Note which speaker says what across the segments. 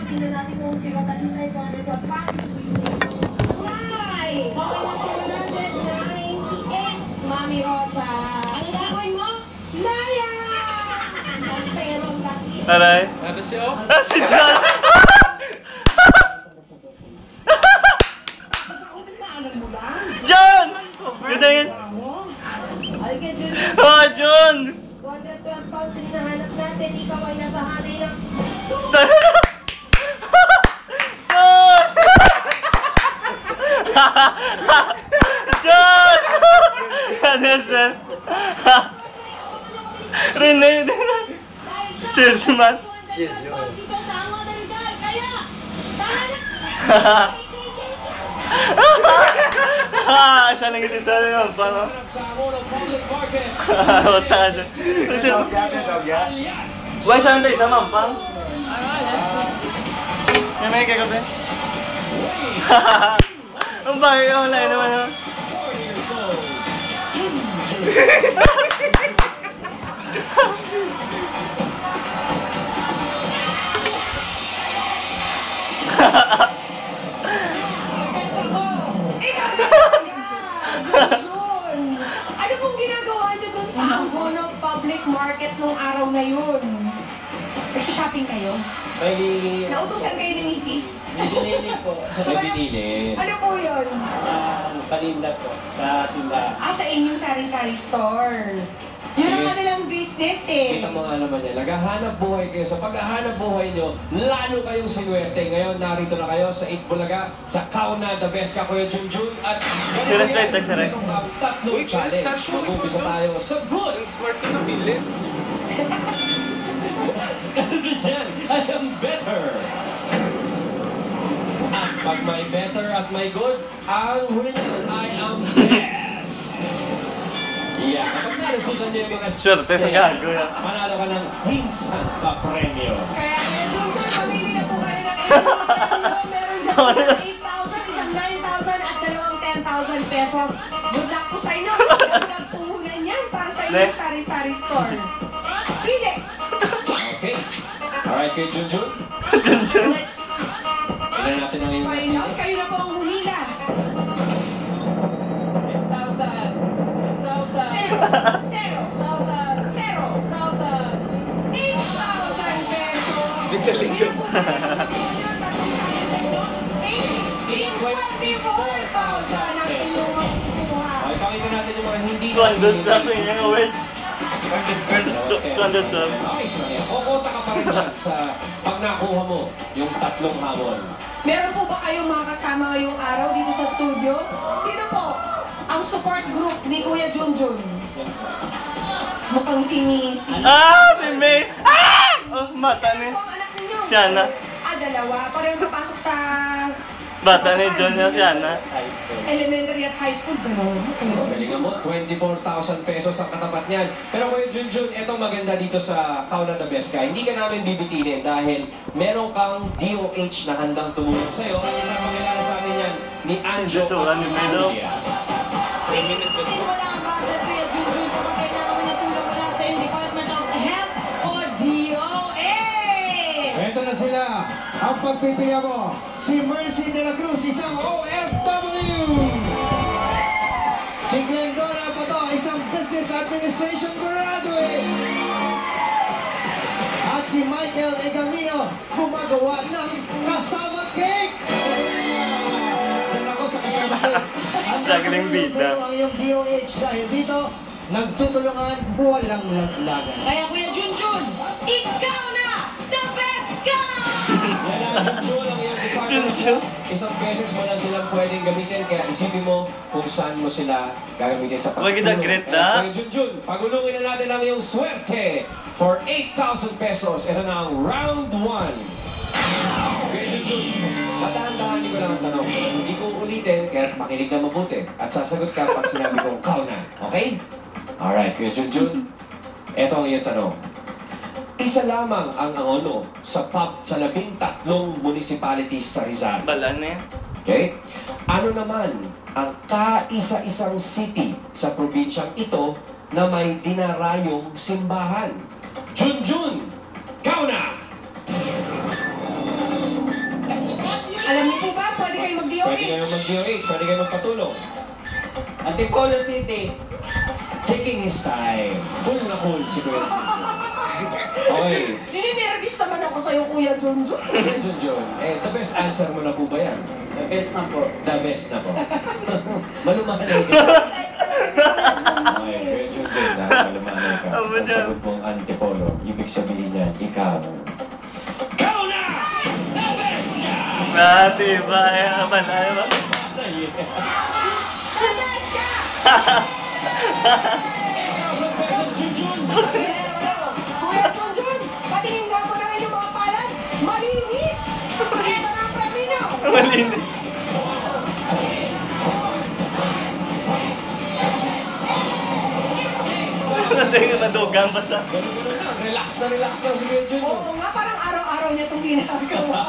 Speaker 1: tingnan natin kung si Catalina ay kung ano ito. Why? Okay na si 198, Mami Rosa. Ano gagawin mo? Naya! Ang perong laki.
Speaker 2: Aray?
Speaker 3: Ano siya?
Speaker 2: Ah, si John! John! Good day!
Speaker 1: Halika, Jun.
Speaker 2: Oh, John!
Speaker 1: 212 pounds yung hinahanap natin. Ikaw ay nasa hanay ng...
Speaker 2: John! John! Ano yan, sir? Rene, cheers, man.
Speaker 3: Cheers, Joel.
Speaker 1: Dito sa Amo de Rizal. Kaya, tara na!
Speaker 2: Isa lang ito sa akin, paano?
Speaker 3: Sa Amo ng public market.
Speaker 2: Wata ka dyan. Why saan tayo sa mampang? May kagabi? Ang bagay ko, wala naman naman.
Speaker 3: 4 years old.
Speaker 4: Jun! Ano pong ginagawa niyo dun sa Angono Public Market nung araw na yun? Nagsha-shopping kayo?
Speaker 5: May
Speaker 4: Nautusan kayo ni Mrs.
Speaker 5: binili po. May binili.
Speaker 4: Ano po yun?
Speaker 5: Paninda po. Sa tindahan.
Speaker 4: Sa inyong sari-sari store. Yun ang kanilang business eh.
Speaker 3: Kita mo nga naman yan. Naghahanap buhay kayo. Sa paghahanap buhay nyo, lalo kayong sinuwerte. Ngayon, narito na kayo sa 8 Bulaga, sa Kauna, the best ka, Kuya Junjun. At
Speaker 2: Serious light, serious.
Speaker 3: ito ang tatlong challenge. Mag-umpisa tayo sa good. Kasi dyan, I am better. At pag may better at may good, ang huli niyan, I am best. Yeah, kapag nalusutan niyo yung mga
Speaker 2: Swerte sa gago yan.
Speaker 3: manalo ka ng instant pa premyo.
Speaker 4: Kaya Jun, pamili na po kayo ng meron dyan isang 8,000, isang 9,000 at dalawang 10,000 pesos. Good luck po sa inyo. Nagpuhunan yan para sa inyong sari-sari store. Pili!
Speaker 3: Okay. Alright, kay Junjun.
Speaker 4: Let's
Speaker 3: Ilan natin ang iyong
Speaker 4: find out. Kayo na po ang humila. 0, 0, 0, 8,000 pesos.
Speaker 3: Bigla-linggo.
Speaker 4: 24,000 ang inyong makukuha.
Speaker 3: Okay, pakita natin yung mga hindi
Speaker 2: 200 plus yung away. 212.
Speaker 3: Ayos lang yan. Kokota ka pa rin dyan sa pag nakuha mo yung tatlong hamon.
Speaker 4: Meron po ba kayong mga kasama ngayong araw dito sa studio? Sino po ang support group ni Kuya Junjun? Mukhang si Missy.
Speaker 2: Ah! Si May! Ah! Oh, mata ni.
Speaker 4: Ano po ang anak ninyo?
Speaker 2: Siana.
Speaker 4: Dalawa. Parang papasok sa
Speaker 2: Bata ni John yung Siana.
Speaker 4: elementary at high school. Gano'n.
Speaker 3: Galingan mo, 24,000 pesos ang katapat niyan. Pero Kuya Junjun, etong maganda dito sa Kauna the Best Ka. Hindi ka namin bibitinin dahil meron kang DOH na handang tumulong sa'yo. At napakilala sa akin yan ni Anjo
Speaker 2: Dito, ano, medyo?
Speaker 1: Hindi mo lang ang buzzer, Kuya Junjun, kapag kailangan mo ng tulong mula sa iyong Department of Health o DOA!
Speaker 6: Ito na sila, ang pagpipilian mo, si Mercy de la Cruz, isang OFW! Si Glendora Pato, isang Business Administration graduate! At si Michael Egamino, gumagawa ng kasama cake! Diyan ako sa kasama cake. Ang
Speaker 2: Juggling beat,
Speaker 6: sa'yo ang iyong DOH dahil dito, nagtutulungan, walang naglagan.
Speaker 1: Kaya Kuya Junjun, ikaw na! The best ka!
Speaker 3: Yan ang Junjun, ang iyong Department of Health. Isang beses mo na silang pwedeng gamitin, kaya isipin mo kung saan mo sila gagamitin sa
Speaker 2: Wag kita great na.
Speaker 3: Kuya Junjun, pagulungin na natin ang iyong swerte for 8,000 pesos. Ito na ang round 1. Kuya Junjun, matahan-tahan ko lang ang tanong. Hindi ko ulitin, kaya makinig na mabuti. At sasagot ka pag sinabi kong Kauna. Okay? Alright, Kuya Junjun, ito ang iyong tanong. Isa lamang ang Angono sa 13 municipalities sa Rizal.
Speaker 2: Bala na yan.
Speaker 3: Okay? Ano naman ang kaisa-isang city sa probinsyang ito na may dinarayong simbahan? Junjun! Kauna! kayo mag-DOH, pwede kayo magpatulong.
Speaker 5: Antipolo City.
Speaker 3: Taking his time. Cool na cool si Kuya Junjun. Okay.
Speaker 4: Nininervous naman ako sa'yo, Kuya Junjun.
Speaker 3: Kuya Junjun, the best answer mo na po ba yan?
Speaker 5: The best na po.
Speaker 3: The best na po. Malumanay ka.
Speaker 4: Type talaga ni Kuya Junjun
Speaker 3: Okay,
Speaker 4: eh.
Speaker 3: Kuya Junjun, malumanay ka. Ang sagot mong antipolo, ibig sabihin yan, ikaw. Ikaw na! The best ka!
Speaker 2: Dati ba? Ayaw ba?
Speaker 4: Success ka!
Speaker 3: 8,000 pesos, Junjun!
Speaker 4: Kuya Junjun, patingin nga po ng inyong mga palad. Malinis! Ito na ang premio!
Speaker 2: Malinis. Natingin na dugang basta.
Speaker 3: Ganun lang, relax lang si Kuya Junjun.
Speaker 4: Oo nga, parang araw-araw niya itong ginagawa.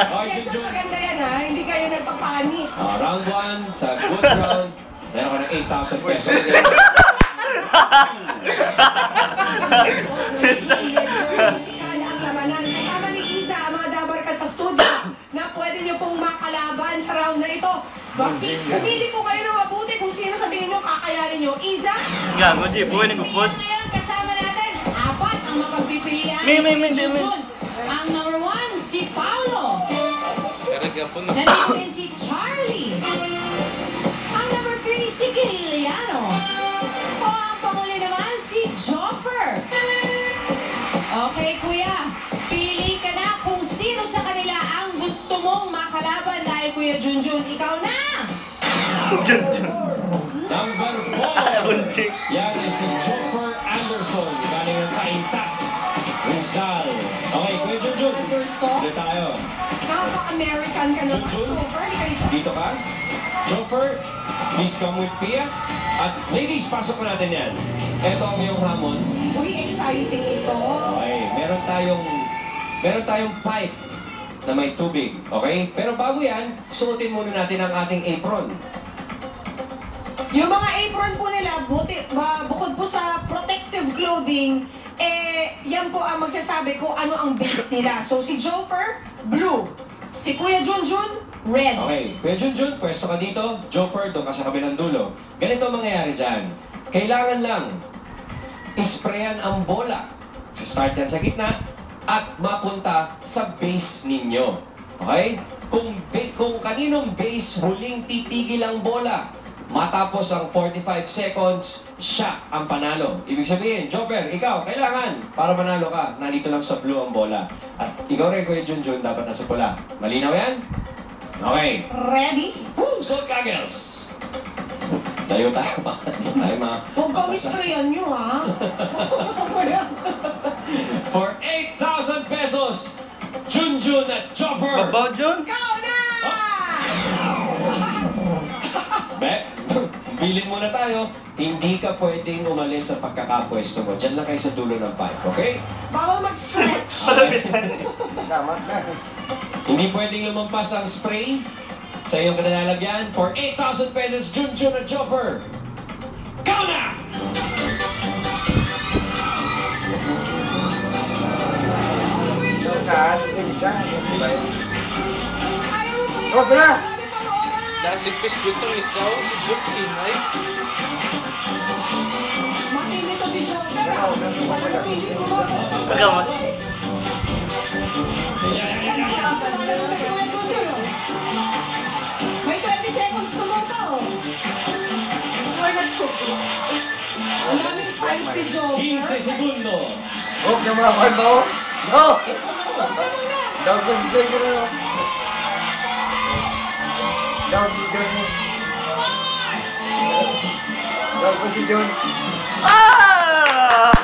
Speaker 3: Okay,
Speaker 4: Medyo
Speaker 3: Junjun.
Speaker 4: maganda yan ha, hindi kayo nagpapanik.
Speaker 3: Round 1, sa good round, meron ka ng 8,000 pesos.
Speaker 4: Physical ang labanan. Kasama ni Isa ang mga dabarkad sa studio na pwede niyo pong makalaban sa round na ito. Pumili po kayo ng mabuti kung sino sa tingin niyo kakayanin niyo. Isa,
Speaker 2: Gago, G. Buhay ni Kupot.
Speaker 1: Ngayon, kasama natin, apat ang mapagpipilian
Speaker 2: May,
Speaker 1: ni Kuya
Speaker 2: may.
Speaker 1: Junjun. Ang number 1, si Paolo. Nandito din si Charlie. Ang number 3, si Giliano. O ang panguli naman, si Joffer. Okay, Kuya. Pili ka na kung sino sa kanila ang gusto mong makalaban dahil Kuya Junjun, ikaw na!
Speaker 2: Junjun.
Speaker 3: Number 4, yan ay si Joffer Anderson. Galing ng Kainta, Rizal. Okay, Kuya Junjun.
Speaker 4: Anderson.
Speaker 3: Dito tayo.
Speaker 4: Nakaka-American ka naman.
Speaker 3: Junjun?
Speaker 4: Super, hindi ka dito.
Speaker 3: Dito ka. Joffer, please come with Pia. At ladies, pasok na natin yan. Ito ang iyong hamon.
Speaker 4: Uy, exciting ito.
Speaker 3: Okay, meron tayong pipe na may tubig. Okay? Pero bago yan, suotin muna natin ang ating apron.
Speaker 4: Yung mga apron po nila, bukod po sa protective clothing, yan po ang magsasabi ko ano ang base nila. So si Joffer, blue. Si Kuya Junjun, red.
Speaker 3: Okay, Kuya Junjun, pwesto ka dito. Joffer, doon ka sa kabilang dulo. Ganito ang mangyayari dyan. Kailangan lang isprayan ang bola. Start yan sa gitna at mapunta sa base ninyo. Okay? Kung kaninong base huling titigil ang bola, matapos ang 45 seconds, siya ang panalo. Ibig sabihin, Joffer, ikaw, kailangan, para manalo ka, nandito lang sa blue ang bola. At ikaw rin, Kuya Junjun, dapat nasa pula. Malinaw yan? Okay.
Speaker 4: Ready?
Speaker 3: Woo! Suot goggles! Tayo tayo pa. Tayo mga...
Speaker 4: Huwag kang isprayan nyo, ha?
Speaker 3: For 8,000 pesos, Junjun at Joffer!
Speaker 2: Babaw, Jun.
Speaker 4: Ikaw na!
Speaker 3: Be, bilin muna tayo. Hindi ka pwedeng umalis sa pagkakapwesto mo. Diyan lang kayo sa dulo ng pipe, okay?
Speaker 4: Bawal mag-stretch.
Speaker 3: Hindi pwedeng lumampas ang spray sa iyong kanalalagyan. For 8,000 pesos, Junjun at Joffer. Go na!
Speaker 4: Ayaw mo pa yan.
Speaker 6: Huwag na!
Speaker 4: Marami pang oras.
Speaker 7: Naglipis dito isaw, si Jukin ay.
Speaker 4: Matindi to si Joffer, ha? Wala na pili mo.
Speaker 2: Pagkamat.
Speaker 4: May 20 seconds to go pa, oh. Or nag-cook. Ang daming fans ni Joffer.
Speaker 3: 15 segundo.
Speaker 6: Huwag na mga kalma ko! No!
Speaker 4: Huwag na muna.
Speaker 6: Down ko si John ko na. Down si John. Down ko si John.
Speaker 2: Ah!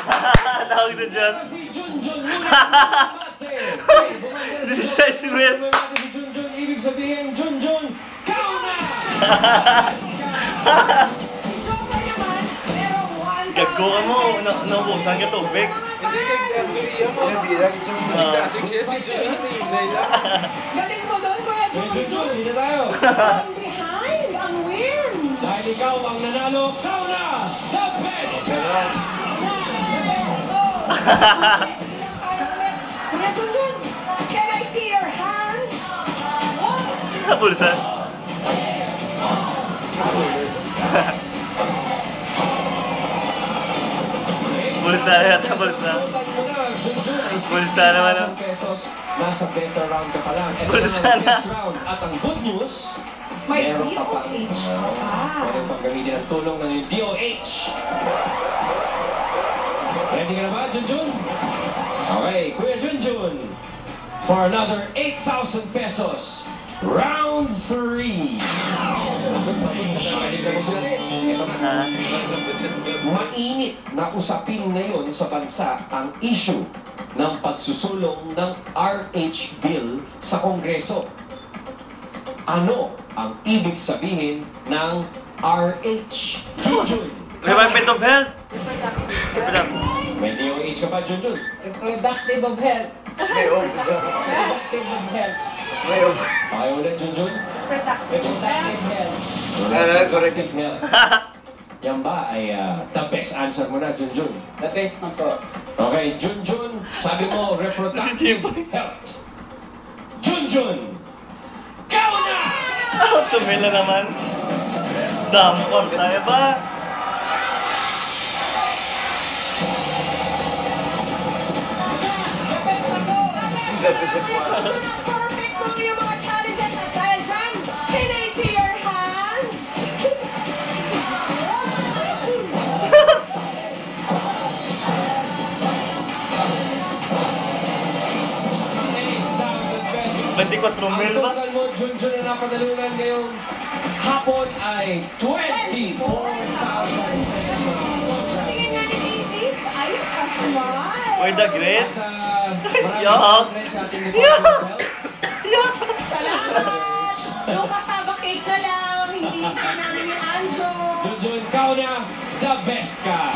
Speaker 2: Tawag na dyan.
Speaker 3: Si Junjun muna bumate. Okay, bumate na
Speaker 2: This is size win.
Speaker 3: Bumate si Junjun. Ibig sabihin, Junjun, kau na!
Speaker 4: Si Joffer naman, merong 1,000
Speaker 2: Gago ka mo.
Speaker 4: pesos.
Speaker 2: Naubusan ka tubig.
Speaker 7: Hindi kay Maria mo.
Speaker 6: Hindi lang ito.
Speaker 7: Dasig siya si Jukin, hinay lang.
Speaker 4: Galing mo doon, Kuya
Speaker 3: Hey, Junjun,
Speaker 4: Junjun.
Speaker 3: dito tayo.
Speaker 4: From behind, ang win.
Speaker 3: Dahil ikaw ang nanalo, kau na! The best!
Speaker 4: Kuya Junjun, can I see your hands?
Speaker 2: Napulsan. Bulsa yata, bulsa. Bulsa naman ang...
Speaker 3: pesos, nasa beta round ka pa lang. Ito
Speaker 2: Bulsa
Speaker 3: na ang
Speaker 2: na.
Speaker 3: best round. At ang good news,
Speaker 4: May
Speaker 3: meron ka pang...
Speaker 4: DOH pa.
Speaker 3: Pwede pang gamitin ang tulong ng DOH. Ready ka na ba, Junjun? Okay, Kuya Junjun. For another 8,000 pesos. Round 3. Mainit na usapin ngayon sa bansa ang issue ng pagsusulong ng RH Bill sa Kongreso. Ano ang ibig sabihin ng RH? Junjun.
Speaker 2: Revive of health! Keep it up.
Speaker 3: May DOH ka pa, Junjun?
Speaker 5: Reproductive of health. Reproductive of health.
Speaker 3: Ayaw ulit, Junjun?
Speaker 5: Reproductive health.
Speaker 3: Corrected health. Yan ba ay the best answer mo na, Junjun?
Speaker 5: The best na po.
Speaker 3: Okay, Junjun, sabi mo, reproductive health. Junjun, ikaw na!
Speaker 2: Tumila naman. Dampor tayo ba?
Speaker 4: Perfect po yung mga challenges at dahil dyan, can I see your hands?
Speaker 3: 8,000 pesos.
Speaker 2: 24 mil
Speaker 3: Ang
Speaker 2: ba?
Speaker 3: total mo, Junjun, na napadalunan ngayong hapon ay 24,000 pesos.
Speaker 4: Tingin nga ni Macy's, ay, kasmal.
Speaker 2: Uy, the great.
Speaker 3: At maraming
Speaker 2: Yuck.
Speaker 3: salamat sa ating Department of Health.
Speaker 4: Salamat! Yung kasaba cake na lang, hindi pa namin yung Anjo.
Speaker 3: Junjun, ikaw na, the best ka.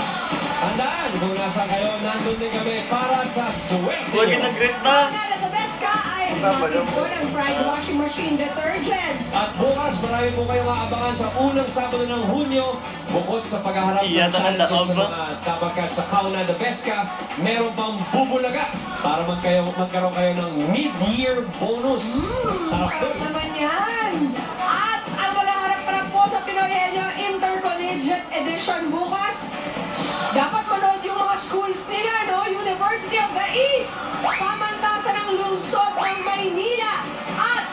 Speaker 3: Tandaan, kung nasa kayo, nandun din kami para sa swerte
Speaker 2: Huwag
Speaker 3: nyo.
Speaker 2: na-great na.
Speaker 4: Nga the best ka ay natin po ng Pride Washing Machine Detergent.
Speaker 3: At bukas, marami po kayong maabangan sa unang Sabado ng Hunyo. Bukod sa paghaharap ng
Speaker 2: Iyan na ang
Speaker 3: challenges
Speaker 2: daog
Speaker 3: sa
Speaker 2: ba?
Speaker 3: mga tabakat sa Kauna the Best Ka, meron pang bubulaga para magkaroon kayo ng mid-year bonus. Sarap
Speaker 4: Sarap
Speaker 3: doon.
Speaker 4: naman yan. At ang maghaharap pa lang po sa Pinoy Henyo Intercollegiate Edition bukas. Dapat manood yung mga schools nila, no? University of the East, Pamantasan ng Lungsod ng Maynila, at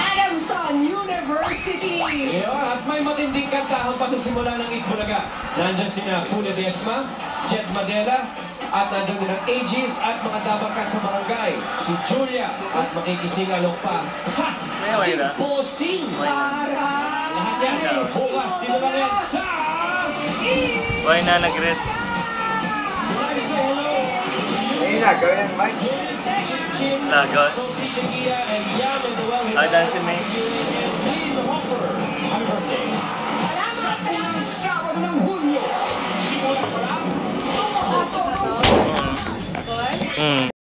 Speaker 4: Adamson University.
Speaker 3: Yeah, at may matinding kantahan pa sa simula ng Itbulaga. Nandyan sina Pula Desma, Jet Madela, at nandyan din ang Aegis at mga tabakat sa barangay. Si Julia at makikisingalong pa. Ha! Si Posing!
Speaker 4: Para...
Speaker 3: Lahat yan. Bukas, dito lang yan sa...
Speaker 2: Why na nag-great?
Speaker 3: Maraming say hello.
Speaker 7: Ayun na, gawin yan, Mike.
Speaker 2: Lagot.
Speaker 3: Sophie Teguia and Yam and Noel.
Speaker 2: Ay, dahil si May.
Speaker 3: Lee Hopper.